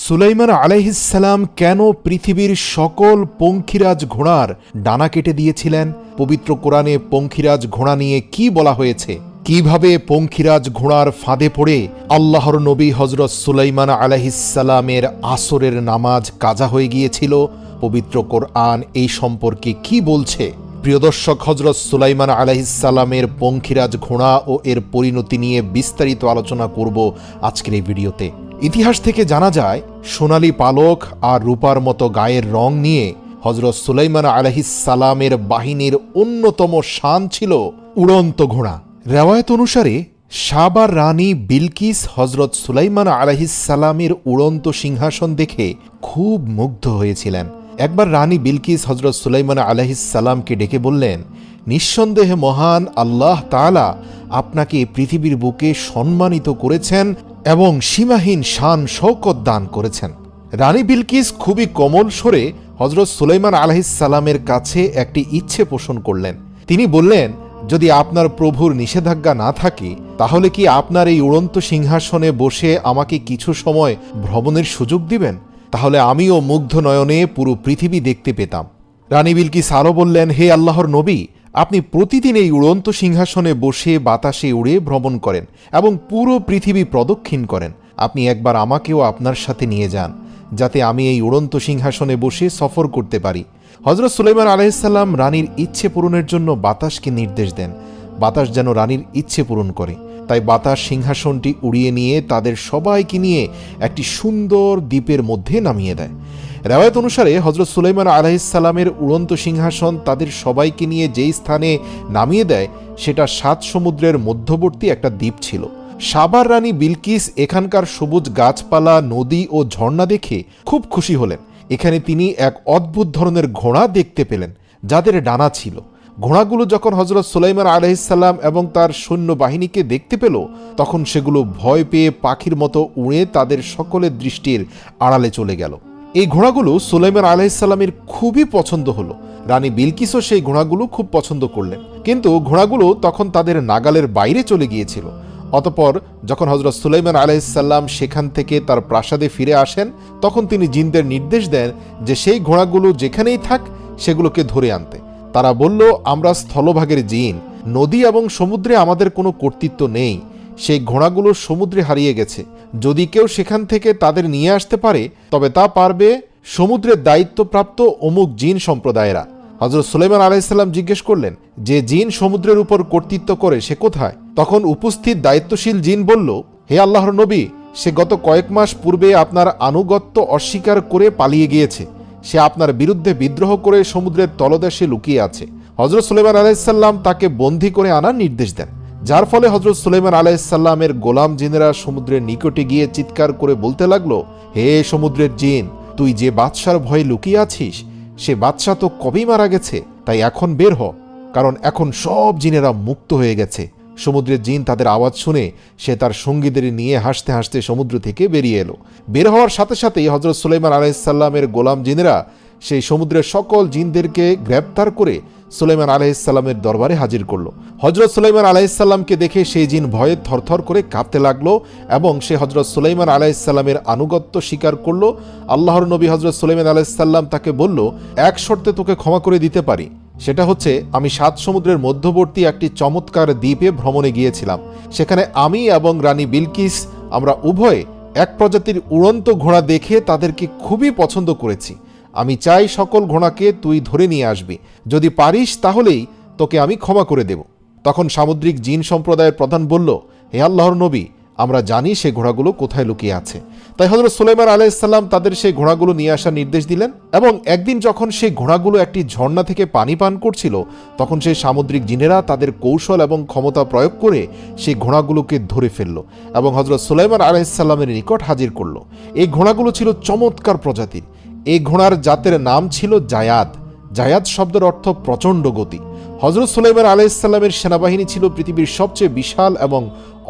সুলাইমান আলাইহিসসালাম কেন পৃথিবীর সকল পঙ্খিরাজ ঘোড়ার ডানা কেটে দিয়েছিলেন? পবিত্র কোরআনে পঙ্খিরাজ ঘোড়া নিয়ে কি বলা হয়েছে? কিভাবে পঙ্খিরাজ ঘোড়ার ফাঁদে পড়ে আল্লাহর নবী হজরত সুলাইমান আলাইহিসসালামের আসরের নামাজ কাজা হয়ে গিয়েছিল? পবিত্র কোরআন এই সম্পর্কে কি বলছে? প্রিয় দর্শক, হজরত সুলাইমান আলাইহিসসালামের পঙ্খিরাজ ঘোড়া ও এর পরিণতি নিয়ে বিস্তারিত আলোচনা করব আজকের এই ভিডিওতে। ইতিহাস থেকে জানা যায়, সোনালী পালক আর রূপার মতো গায়ের রং নিয়ে হজরত সুলাইমান আলাইহিসসালামের বাহিনীর অন্যতম শান ছিল উড়ন্ত ঘোড়া। রেওয়ায়েত অনুসারে সাবার রানী বিলকিস হজরত সুলাইমান আলাইহিসসালামের উড়ন্ত সিংহাসন দেখে খুব মুগ্ধ হয়েছিলেন। একবার রানী বিলকিস হজরত সুলাইমান আলাইহিসসালামকে ডেকে বললেন, নিঃসন্দেহে মহান আল্লাহ তাআলা আপনাকে পৃথিবীর বুকে সম্মানিত করেছেন এবং সীমাহীন শান শৌকত দান করেছেন। রানী বিলকিস খুবই কোমল স্বরে হজরত সুলাইমান আলাইহিসসালামের কাছে একটি ইচ্ছে পোষণ করলেন। তিনি বললেন, যদি আপনার প্রভুর নিষেধাজ্ঞা না থাকে তাহলে কি আপনার এই উড়ন্ত সিংহাসনে বসে আমাকে কিছু সময় ভ্রমণের সুযোগ দিবেন? তাহলে আমিও মুগ্ধ নয়নে পুরো পৃথিবী দেখতে পেতাম। রানী বিলকিস আরও বললেন, হে আল্লাহর নবী, আপনি প্রতিদিন এই উড়ন্ত সিংহাসনে বসে বাতাসে উড়ে ভ্রমণ করেন এবং পুরো পৃথিবী প্রদক্ষিণ করেন। আপনি একবার আমাকেও আপনার সাথে নিয়ে যান, যাতে আমি এই উড়ন্ত সিংহাসনে বসে সফর করতে পারি। হজরত সুলাইমান আলাইহিসসালাম রানীর ইচ্ছে পূরণের জন্য বাতাসকে নির্দেশ দেন, বাতাস যেন রানীর ইচ্ছে পূরণ করে। তাই বাতাস সিংহাসনটি উড়িয়ে নিয়ে তাদের সবাইকে নিয়ে একটি সুন্দর দ্বীপের মধ্যে নামিয়ে দেয়। রেওয়ায়েত অনুসারে হজরত সুলাইমান আলাইহিসসালামের উড়ন্ত সিংহাসন তাদের সবাইকে নিয়ে যেই স্থানে নামিয়ে দেয় সেটা 7 সমুদ্রের মধ্যবর্তী একটা দ্বীপ ছিল। সাবার রানী বিলকিস এখানকার সবুজ গাছপালা, নদী ও ঝর্ণা দেখে খুব খুশি হলেন। এখানে তিনি এক অদ্ভুত ধরনের ঘোড়া দেখতে পেলেন, যাদের ডানা ছিল। ঘোড়াগুলো যখন হজরত সুলাইমান আলাইহিসসালাম এবং তার সৈন্যবাহিনীকে দেখতে পেল, তখন সেগুলো ভয় পেয়ে পাখির মতো উড়ে তাদের সকলের দৃষ্টির আড়ালে চলে গেল। এই ঘোড়াগুলো সুলাইমান আলাইহিসসালামের খুবই পছন্দ হলো। রানী বিলকিসও সেই ঘোড়াগুলো খুব পছন্দ করলেন, কিন্তু ঘোড়াগুলো তখন তাদের নাগালের বাইরে চলে গিয়েছিল। অতঃপর যখন হজরত সুলাইমান আলাইহিসসালাম সেখান থেকে তার প্রাসাদে ফিরে আসেন, তখন তিনি জিনদের নির্দেশ দেন যে সেই ঘোড়াগুলো যেখানেই থাক সেগুলোকে ধরে আনতে। তারা বলল, আমরা স্থলভাগের জিন, নদী এবং সমুদ্রে আমাদের কোনো কর্তৃত্ব নেই। সেই ঘোড়াগুলো সমুদ্রে হারিয়ে গেছে। যদি কেউ সেখান থেকে তাদের নিয়ে আসতে পারে তবে তা পারবে সমুদ্রের দায়িত্বপ্রাপ্ত অমুক জিন সম্প্রদায়েরা। হজরত সুলাইমান আলাইহিসসালাম জিজ্ঞেস করলেন, যে জিন সমুদ্রের উপর কর্তৃত্ব করে সে কোথায়? তখন উপস্থিত দায়িত্বশীল জিন বলল, হে আল্লাহর নবী, সে গত কয়েক মাস পূর্বে আপনার আনুগত্য অস্বীকার করে পালিয়ে গিয়েছে। সে আপনার বিরুদ্ধে বিদ্রোহ করে সমুদ্রের তলদেশে লুকিয়ে আছে। হজরত সুলাইমান আলাইহিসসালাম তাকে বন্দী করে আনার নির্দেশ দেন, যার ফলে হজরত সুলাইমান আলাইহিসসালামের গোলাম জিনেরা সমুদ্রের নিকটে গিয়ে চিৎকার করে বলতে লাগলো, হে সমুদ্রের জিন, তুই যে বাদশার ভয়ে লুকিয়ে আছিস সে বাদশা তো কবেই মারা গেছে, তাই এখন বের হ, কারণ এখন সব জিনেরা মুক্ত হয়ে গেছে। সমুদ্রের জিন তাদের আওয়াজ শুনে সে তার সঙ্গীদের নিয়ে হাসতে হাসতে সমুদ্র থেকে বেরিয়ে এলো। বের হওয়ার সাথে সাথেই হজরত সুলাইমান আলাইহিসসালামের গোলাম জিনেরা সেই সমুদ্রের সকল জিনদেরকে গ্রেপ্তার করে সুলাইমান আলাইহিসসালামের দরবারে হাজির করল। হজরত সুলাইমান আলাইহিসসালামকে দেখে সেই জিন ভয়ে থরথর করে কাঁপতে লাগলো এবং সে হজরত সুলাইমান আলাইহিসসালামের আনুগত্য স্বীকার করল। আল্লাহর নবী হজরত সুলাইমান আলাইহিসসালাম তাকে বলল, এক শর্তে তোকে ক্ষমা করে দিতে পারি, সেটা হচ্ছে আমি 7 সমুদ্রের মধ্যবর্তী একটি চমৎকার দ্বীপে ভ্রমণে গিয়েছিলাম। সেখানে আমি এবং রানী বিলকিস আমরা উভয়ে এক প্রজাতির উড়ন্ত ঘোড়া দেখে তাদেরকে খুবই পছন্দ করেছি। আমি চাই সকল ঘোড়াকে তুই ধরে নিয়ে আসবি, যদি পারিস তাহলেই তোকে আমি ক্ষমা করে দেব। তখন সামুদ্রিক জিন সম্প্রদায়ের প্রধান বলল, হে আল্লাহর নবী, আমরা জানি সে ঘোড়াগুলো কোথায় লুকিয়ে আছে। তাই হজরত সুলাইমান আলাইহিসসালাম তাদের সেই ঘোড়াগুলো নিয়ে আসার নির্দেশ দিলেন এবং একদিন যখন সেই ঘোড়াগুলো একটি ঝর্ণা থেকে পানি পান করছিল, তখন সেই সামুদ্রিক জিনেরা তাদের কৌশল এবং ক্ষমতা প্রয়োগ করে সেই ঘোড়াগুলোকে ধরে ফেলল এবং হজরত সুলাইমান আলাইহিসসালামের নিকট হাজির করল। এই ঘোড়াগুলো ছিল চমৎকার প্রজাতির। এই ঘোড়ার জাতের নাম ছিল জায়াদ। জায়াদ শব্দের অর্থ প্রচণ্ড গতি। হজরত সুলাইমান আলাইহিসসালামের সেনাবাহিনী ছিল পৃথিবীর সবচেয়ে বিশাল এবং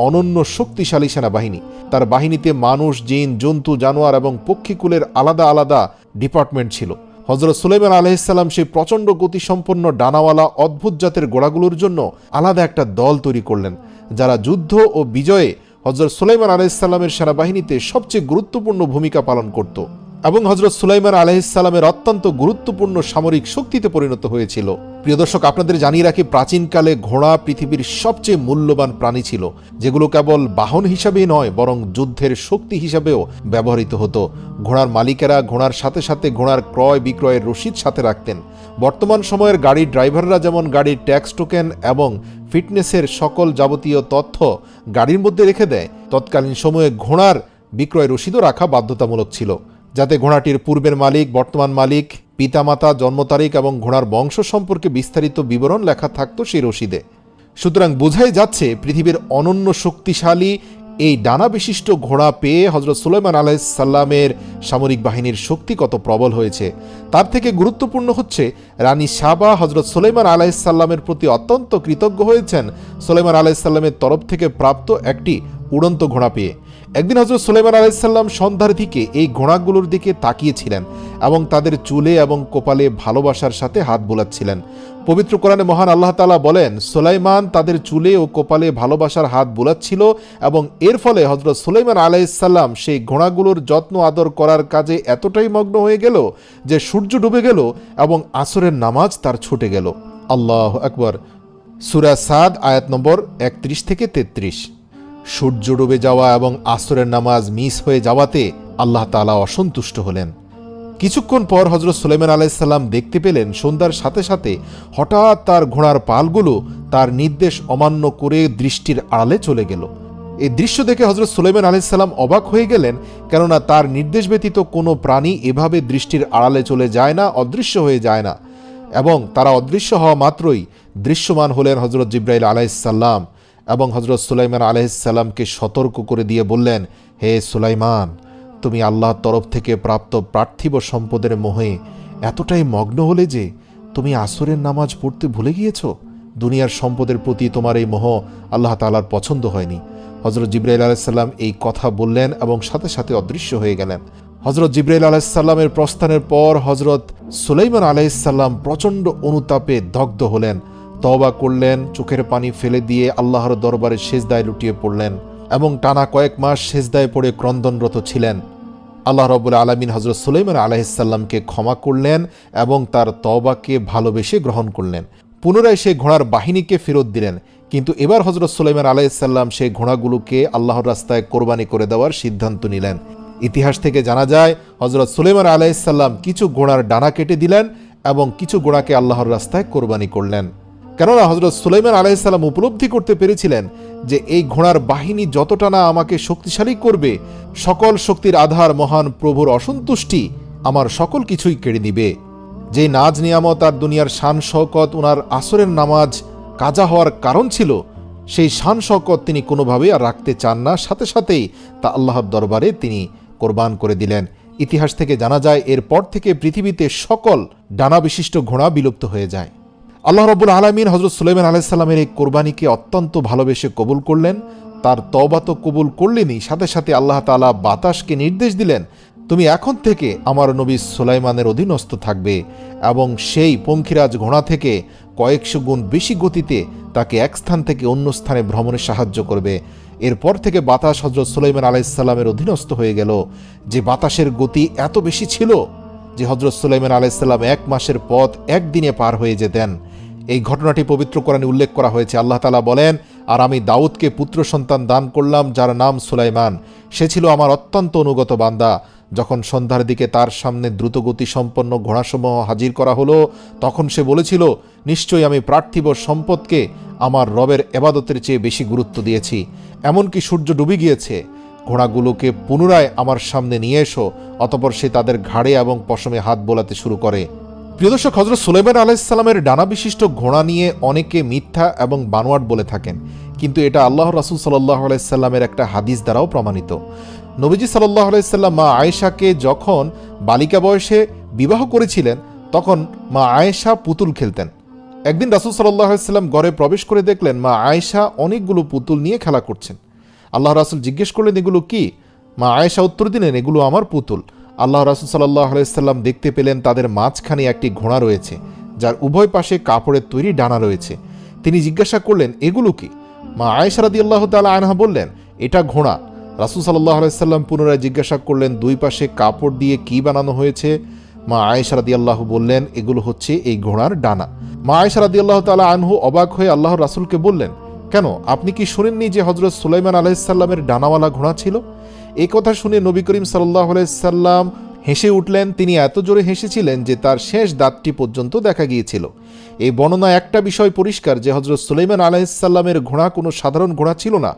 অনন্য শক্তিশালী সেনাবাহিনী। তার বাহিনীতে মানুষ, জিন, জন্তু, জানোয়ার এবং পক্ষীকুলের আলাদা আলাদা ডিপার্টমেন্ট ছিল। হজরত সুলাইমান আলাইহিসসালাম সেই প্রচণ্ড গতিসম্পন্ন ডানাওয়ালা অদ্ভুত জাতের ঘোড়াগুলোর জন্য আলাদা একটা দল তৈরি করলেন, যারা যুদ্ধ ও বিজয়ে হযরত সুলাইমান আলাইহিসসালামের সেনাবাহিনীতে সবচেয়ে গুরুত্বপূর্ণ ভূমিকা পালন করত এবং হযরত সুলাইমান আলাইহিসসালামের অত্যন্ত গুরুত্বপূর্ণ সামরিক শক্তিতে পরিণত হয়েছিল। প্রিয় দর্শক, আপনাদের জানিয়ে রাখি, প্রাচীনকালে ঘোড়া পৃথিবীর সবচেয়ে মূল্যবান প্রাণী ছিল, যেগুলো কেবল বাহন হিসাবেই নয় বরং যুদ্ধের শক্তি হিসাবেও ব্যবহৃত হতো। ঘোড়ার মালিকেরা ঘোড়ার সাথে সাথে ঘোড়ার ক্রয় বিক্রয়ের রসিদ সাথে রাখতেন। বর্তমান সময়ের গাড়ির ড্রাইভাররা যেমন গাড়ির ট্যাক্স টোকেন এবং ফিটনেসের সকল যাবতীয় তথ্য গাড়ির মধ্যে রেখে দেয়, তৎকালীন সময়ে ঘোড়ার বিক্রয় রসিদও রাখা বাধ্যতামূলক ছিল, যাতে ঘোড়াটির পূর্বের মালিক, বর্তমান মালিক, পিতামাতা, জন্ম তারিখ এবং ঘোড়ার বংশ সম্পর্কে বিস্তারিত বিবরণ লেখা থাকতো সেই রসিদে। সুতরাং বোঝাই যাচ্ছে পৃথিবীর অনন্য শক্তিশালী এই ডানা বিশিষ্ট ঘোড়া পেয়ে হযরত সুলাইমান আলাইহিসসালামের সামরিক বাহিনীর শক্তি কত প্রবল হয়েছে। তার থেকে গুরুত্বপূর্ণ হচ্ছে রানী সাবা হযরত সুলাইমান আলাইহিসসালামের প্রতি অত্যন্ত কৃতজ্ঞ হয়েছেন সুলাইমান আলাইহিসসালামের তরফ থেকে প্রাপ্ত একটি উড়ন্ত ঘোড়া পেয়ে। একদিন হযরত সুলাইমান আলাইহিসসালাম সন্ধ্যার দিকে এই ঘোড়াগুলোর দিকে তাকিয়েছিলেন এবং তাদের চুলে এবং কপালে ভালোবাসার সাথে হাত বোলাচ্ছিলেন। পবিত্র কোরআনে মহান আল্লাহ তাআলা বলেন, সুলাইমান তাদের চুলে ও কপালে ভালোবাসার হাত বোলাচ্ছিল এবং এর ফলে হযরত সুলাইমান আলাইহিসসালাম সেই ঘোড়াগুলোর যত্ন আদর করার কাজে এতটাই মগ্ন হয়ে গেল যে সূর্য ডুবে গেল এবং আসরের নামাজ তার ছুটে গেল। আল্লাহু আকবার। সূরা সাদ আয়াত নম্বর 31 থেকে 33। সূর্য ডুবে যাওয়া এবং আসরের নামাজ মিস হয়ে যাওয়াতে আল্লাহ তাআলা অসন্তুষ্ট হলেন। কিছুক্ষণ পর হযরত সুলাইমান আলাইহিসসালাম দেখতে পেলেন সন্ধ্যার সাথে সাথে হঠাৎ তার ঘোড়ার পালগুলো তার নির্দেশ অমান্য করে দৃষ্টির আড়ালে চলে গেল। এই দৃশ্য দেখে হযরত সুলাইমান আলাইহিসসালাম অবাক হয়ে গেলেন, কেননা তার নির্দেশ ব্যতীত কোনো প্রাণী এভাবে দৃষ্টির আড়ালে চলে যায় না, অদৃশ্য হয়ে যায় না। এবং তারা অদৃশ্য হওয়া মাত্রই দৃশ্যমান হলেন হযরত জিবরাইল আলাইহিসসালাম এবং হযরত সুলাইমান আলাইহিসসালামকে সতর্ক করে দিয়ে বললেন, হে সুলাইমান, তুমি আল্লাহর তরফ থেকে প্রাপ্ত পার্থিব সম্পদের মোহে এতটাই মগ্ন হলে যে তুমি আসরের নামাজ পড়তে ভুলে গিয়েছ। দুনিয়ার সম্পদের প্রতি তোমার এই মোহ আল্লাহ তাআলার পছন্দ হয়নি। হযরত জিবরাইল আলাইহিসসালাম এই কথা বললেন এবং সাথে সাথে অদৃশ্য হয়ে গেলেন। হযরত জিবরাইল আলাইহিসসালামের প্রস্থানের পর হযরত সুলাইমান আলাইহিসসালাম প্রচণ্ড অনুতাপে দগ্ধ হলেন, তওবা করলেন, চোখের পানি ফেলে দিয়ে আল্লাহর দরবারে সেজদায় লুটিয়ে পড়লেন এবং টানা কয়েক মাস সেজদায় পড়ে ক্রন্দনরত ছিলেন। আল্লাহ রাব্বুল আলামিন হযরত সুলাইমান আলাইহিসসালামকে ক্ষমা করলেন এবং তার তওবাকে ভালোবেসে গ্রহণ করলেন। পুনরায় সেই ঘোড়ার বাহিনীকে ফেরত দিলেন, কিন্তু এবার হযরত সুলাইমান আলাইহিসসালাম সেই ঘোড়াগুলোকে আল্লাহর রাস্তায় কোরবানি করে দেওয়ার সিদ্ধান্ত নিলেন। ইতিহাস থেকে জানা যায় হযরত সুলাইমান আলাইহিসসালাম কিছু ঘোড়ার ডানা কেটে দিলেন এবং কিছু ঘোড়াকে আল্লাহর রাস্তায় কোরবানি করলেন। কেননা হযরত সুলাইমান আলাইহিসসালাম উপলব্ধি করতে পেরেছিলেন যে এই ঘোড়ার বাহিনী যতটা না আমাকে শক্তিশালী করবে, সকল শক্তির আধার মহান প্রভুর অসন্তুষ্টি আমার সকল কিছুই কেড়ে নিবে। যে নাজ নিয়ামত আর দুনিয়ার শান শওকত ওনার আসরের নামাজ কাজা হওয়ার কারণ ছিল, সেই শান শওকত তিনি কোনোভাবেই আর রাখতে চান না, সাথে সাথেই তা আল্লাহর দরবারে তিনি কোরবান করে দিলেন। ইতিহাস থেকে জানা যায় এরপর থেকে পৃথিবীতে সকল ডানা বিশিষ্ট ঘোড়া বিলুপ্ত হয়ে যায়। আল্লাহ রাব্বুল আলামিন হযরত সুলাইমান আলাইহিসসালামের এই কোরবানিকে অত্যন্ত ভালোবেসে কবুল করলেন। তার তওবা তো কবুল করলেনই, সাথে সাথে আল্লাহ তাআলা বাতাসকে নির্দেশ দিলেন, তুমি এখন থেকে আমার নবী সুলাইমানের অধীনস্থ থাকবে এবং সেই পঙ্খিরাজ ঘোড়া থেকে কয়েকশো গুণ বেশি গতিতে তাকে এক স্থান থেকে অন্য স্থানে ভ্রমণে সাহায্য করবে। এরপর থেকে বাতাস হযরত সুলাইমান আলাইহিসসালামের অধীনস্থ হয়ে গেল। যে বাতাসের গতি এত বেশি ছিল যে হযরত সুলাইমান আলাইহিসসালাম 1 মাসের পথ একদিনে পার হয়ে যেতেন। এই ঘটনাটি পবিত্র কোরআনে উল্লেখ করা হয়েছে। আল্লাহ তাআলা বলেন, আর আমি দাউদকে পুত্র সন্তান দান করলাম যার নাম সুলাইমান। সে ছিল আমার অত্যন্ত অনুগত বান্দা। যখন সন্ধ্যার দিকে তার সামনে দ্রুতগতি সম্পন্ন ঘোড়াসমূহ হাজির করা হলো, তখন সে বলেছিল, নিশ্চয়ই আমি পার্থিব সম্পদকে আমার রবের ইবাদতের চেয়ে বেশি গুরুত্ব দিয়েছি। এমনকি সূর্য ডুবে গিয়েছে, ঘোড়াগুলোকে পুনরায় আমার সামনে নিয়ে এসো। অতঃপর সে তাদের ঘাড়ে এবং পশমে হাত বোলাতে শুরু করে। প্রিয় দর্শক, হযরত সুলাইমান আলাইহিসসালামের ডানা বিশিষ্ট ঘোড়া নিয়ে অনেকে মিথ্যা এবং বানোয়াট বলে থাকেন, কিন্তু এটা আল্লাহর রাসূল সাল্লাল্লাহু আলাইহি সাল্লামের একটা হাদিস দ্বারাও প্রমাণিত। নবীজি সাল্লাল্লাহু আলাইহি সাল্লাম মা আয়েশাকে যখন বালিকা বয়সে বিবাহ করেছিলেন, তখন মা আয়েশা পুতুল খেলতেন। একদিন রাসূল সাল্লাল্লাহু আলাইহি সাল্লাম ঘরে প্রবেশ করে দেখলেন মা আয়েশা অনেকগুলো পুতুল নিয়ে খেলা করছেন। আল্লাহ রাসূল জিজ্ঞেস করলেন, এগুলো কি? মা আয়েশা উত্তর দিলেন, এগুলো আমার পুতুল। আল্লাহ রাসূল সাল্লাল্লাহু আলাইহি সাল্লাম দেখতে পেলেন তাদের মাঝখানে একটি ঘোড়া রয়েছে, যার উভয় পাশে কাপড়ের তৈরি ডানা রয়েছে। তিনি জিজ্ঞাসা করলেন, এগুলো কি? মা আয়েশা রাদিয়াল্লাহু তাআলা আনহা বললেন, এটা ঘোড়া। রাসূল সাল্লাল্লাহু আলাইহি সাল্লাম পুনরায় জিজ্ঞাসা করলেন, দুই পাশে কাপড় দিয়ে কি বানানো হয়েছে? মা আয়েশা রাদিয়াল্লাহু বললেন, এগুলো হচ্ছে এই ঘোড়ার ডানা। মা আয়েশা রাদিয়াল্লাহু তাআলা আনহু অবাক হয়ে আল্লাহর রাসূলকে বললেন, কেন, আপনি কি শুনেননি যে হযরত সুলাইমান আলাইহিস সালামের ডানাওয়ালা ঘোড়া ছিল? এই কথা শুনে নবী করিম সাল্লাল্লাহু আলাইহি সাল্লাম হেসে উঠলেন। তিনি এত জোরে হেসেছিলেন যে তার শেষ দাঁতটি পর্যন্ত দেখা গিয়েছিল। এই বর্ণনা একটা বিষয় পরিষ্কার যে হযরত সুলাইমান আলাইহিস সালামের ঘোড়া কোনো সাধারণ ঘোড়া ছিল না,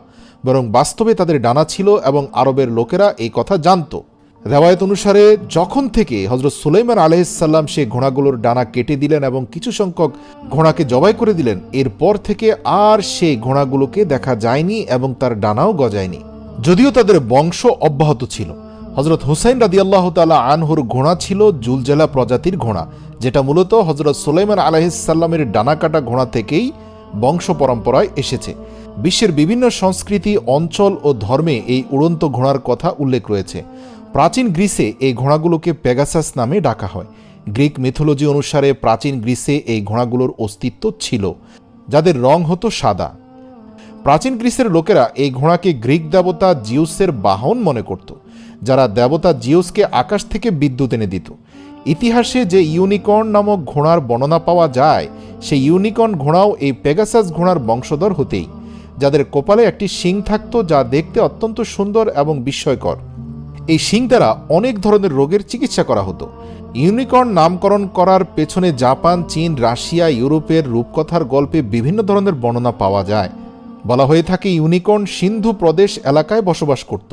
বরং বাস্তবে তাদের ডানা ছিল এবং আরবের লোকেরা এই কথা জানত। রেওয়ায়েত অনুসারে যখন থেকে হযরত সুলাইমান আলাইহিস সালাম সে ঘোড়াগুলোর ডানা কেটে দিলেন এবং কিছু সংখ্যক ঘোড়াকে জবাই করে দিলেন, এরপর থেকে আর সেই ঘোড়াগুলোকে দেখা যায়নি এবং তার ডানাও গজায়নি, যদিও তাদের বংশ অব্যাহত ছিল। হযরত হুসাইন রাদিয়াল্লাহু তাআলা আনহুর ঘোড়া ছিল জুলজালা প্রজাতির ঘোড়া, যেটা মূলত হযরত সুলাইমান আলাইহিস সালামের ডানা কাটা ঘোড়া থেকেই বংশ পরম্পরায় এসেছে। বিশ্বের বিভিন্ন সংস্কৃতি, অঞ্চল ও ধর্মে এই উড়ন্ত ঘোড়ার কথা উল্লেখ রয়েছে। প্রাচীন গ্রিসে এই ঘোড়াগুলোকে পেগাসাস নামে ডাকা হয়। গ্রিক মিথোলজি অনুসারে প্রাচীন গ্রিসে এই ঘোড়াগুলোর অস্তিত্ব ছিল, যাদের রং হতো সাদা। প্রাচীন গ্রিসের লোকেরা এই ঘোড়াকে গ্রিক দেবতা জিউসের বাহন মনে করত, যারা দেবতা জিউসকে আকাশ থেকে বিদ্যুৎ এনে দিত। ইতিহাসে যে ইউনিকর্ন নামক ঘোড়ার বর্ণনা পাওয়া যায়, সেই ইউনিকর্ন ঘোড়াও এই পেগাসাস ঘোড়ার বংশধর হতেই, যাদের কপালে একটি শিং থাকত যা দেখতে অত্যন্ত সুন্দর এবং বিস্ময়কর। এই শিং দ্বারা অনেক ধরনের রোগের চিকিৎসা করা হতো। ইউনিকর্ন নামকরণ করার পেছনে জাপান, চীন, রাশিয়া, ইউরোপের রূপকথার গল্পে বিভিন্ন ধরনের বর্ণনা পাওয়া যায়। বলা হয়ে থাকে ইউনিকর্ন সিন্ধু প্রদেশ এলাকায় বসবাস করত